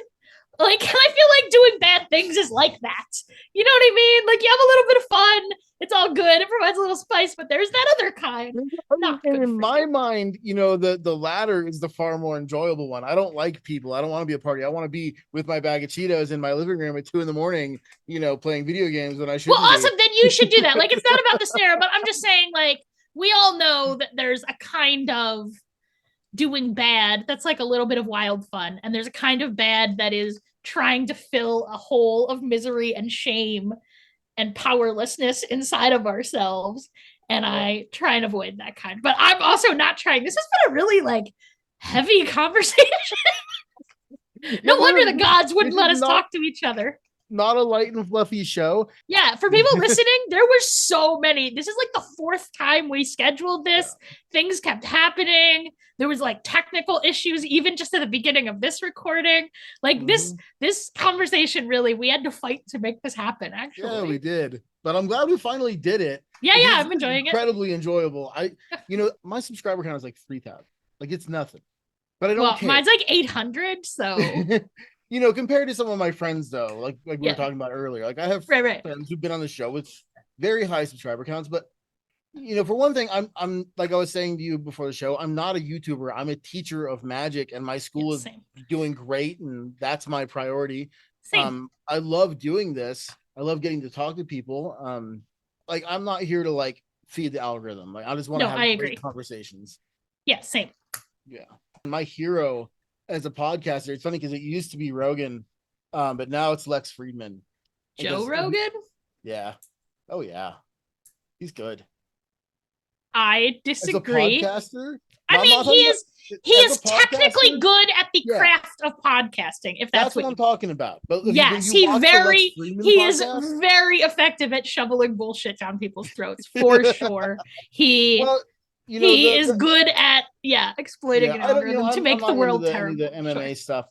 like, I feel like doing bad things is like that. You know what I mean? Like, you have a little bit of fun. It's all good. It provides a little spice, but there's that other kind. Not and in my mind, the latter is the far more enjoyable one. I don't like people. I don't want to be a party. I want to be with my bag of Cheetos in my living room at 2 a.m, playing video games when I should. Well, awesome. Then you should do that. Like, it's not about the snare, but I'm just saying, like, we all know that there's a kind of doing bad that's like a little bit of wild fun. And there's a kind of bad that is trying to fill a hole of misery and shame and powerlessness inside of ourselves. And I try and avoid that kind. But I'm also not trying. This has been a really like heavy conversation. No wonder the gods wouldn't let us talk to each other. Not a light and fluffy show. Yeah, for people listening, there were so many. This is like the 4th time we scheduled this. Yeah. Things kept happening. There was like technical issues even just at the beginning of this recording. Like this conversation, really, we had to fight to make this happen, actually. Yeah, we did. But I'm glad we finally did it. Yeah, I'm enjoying it. Incredibly enjoyable. My subscriber count is like 3,000. Like it's nothing. But I don't care. Mine's like 800, so compared to some of my friends though, like we were talking about earlier, like I have friends who've been on the show with very high subscriber counts, but for one thing, I'm like I was saying to you before the show, I'm not a YouTuber. I'm a teacher of magic, and my school is doing great, and that's my priority. I love doing this. I love getting to talk to people. Like I'm not here to like feed the algorithm. Like I just want to have great conversations. Yeah, same. Yeah. My hero as a podcaster, it's funny because it used to be Rogan, but now it's Lex Friedman. Joe Rogan? Yeah. Oh yeah. He's good. I disagree. As a podcaster? I mean, he is technically good at the craft of podcasting, if that's what I'm talking about. But yes, he is very effective at shoveling bullshit down people's throats, for sure. He is good at exploiting an algorithm to make the world terrible. The MMA stuff,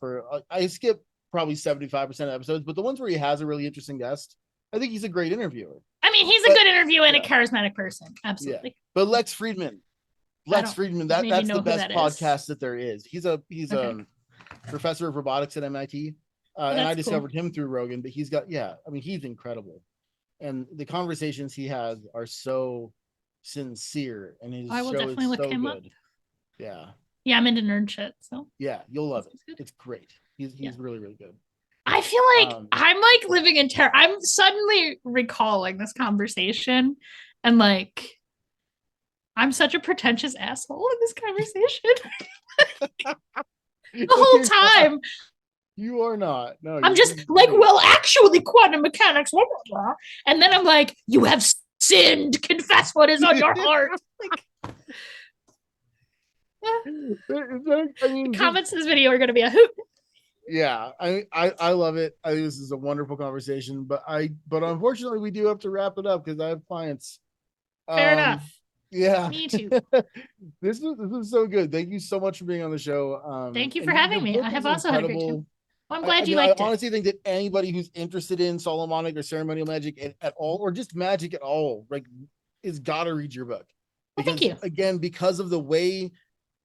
I skip probably 75% of episodes, but the ones where he has a really interesting guest, I think he's a great interviewer. I mean, he's a good interviewer and a charismatic person. Absolutely. Yeah. But Lex Friedman, that's the best podcast that there is. He's a professor of robotics at MIT. And I discovered him through Rogan, but he's he's incredible. And the conversations he has are so sincere, and his I will show definitely is look so him good. up. Yeah, I'm into nerd shit, so yeah, you'll love it. It's great. He's really, really good. I feel like I'm like living in terror. I'm suddenly recalling this conversation, and like I'm such a pretentious asshole in this conversation. The whole time. Not. You are not. No, I'm just like, well, actually, quantum mechanics, blah, blah, blah. And then I'm like, you have sinned. Confess what is on your heart. Like, I mean, the comments in this video are going to be a hoot. Yeah, I love it. I think this is a wonderful conversation, but unfortunately we do have to wrap it up because I have clients. Fair enough. Yeah. Me too. This was so good. Thank you so much for being on the show. Thank you and for having me. book I is have also had a great incredible. time. Well, I'm glad you I liked it. honestly think that anybody who's interested in Solomonic or ceremonial magic at all, or just magic at all, like, is gotta read your book. Well, Because thank you. again, because of the way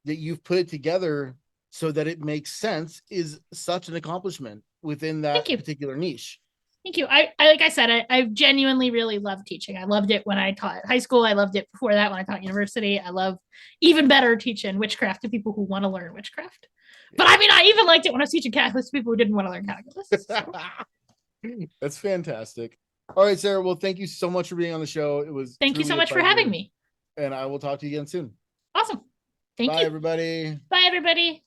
that you've put it together so that it makes sense is such an accomplishment within that Thank you. particular niche. Thank you. I like I said, I genuinely really love teaching. I loved it when I taught high school. I loved it before that when I taught university. I love even better teaching witchcraft to people who want to learn witchcraft. But I mean, I even liked it when I was teaching calculus to people who didn't want to learn calculus. So. That's fantastic. All right, Sarah. Well, thank you so much for being on the show. It was Thank you so much for having me. And I will talk to you again soon. Awesome. Thank you. Bye, everybody. Bye, everybody.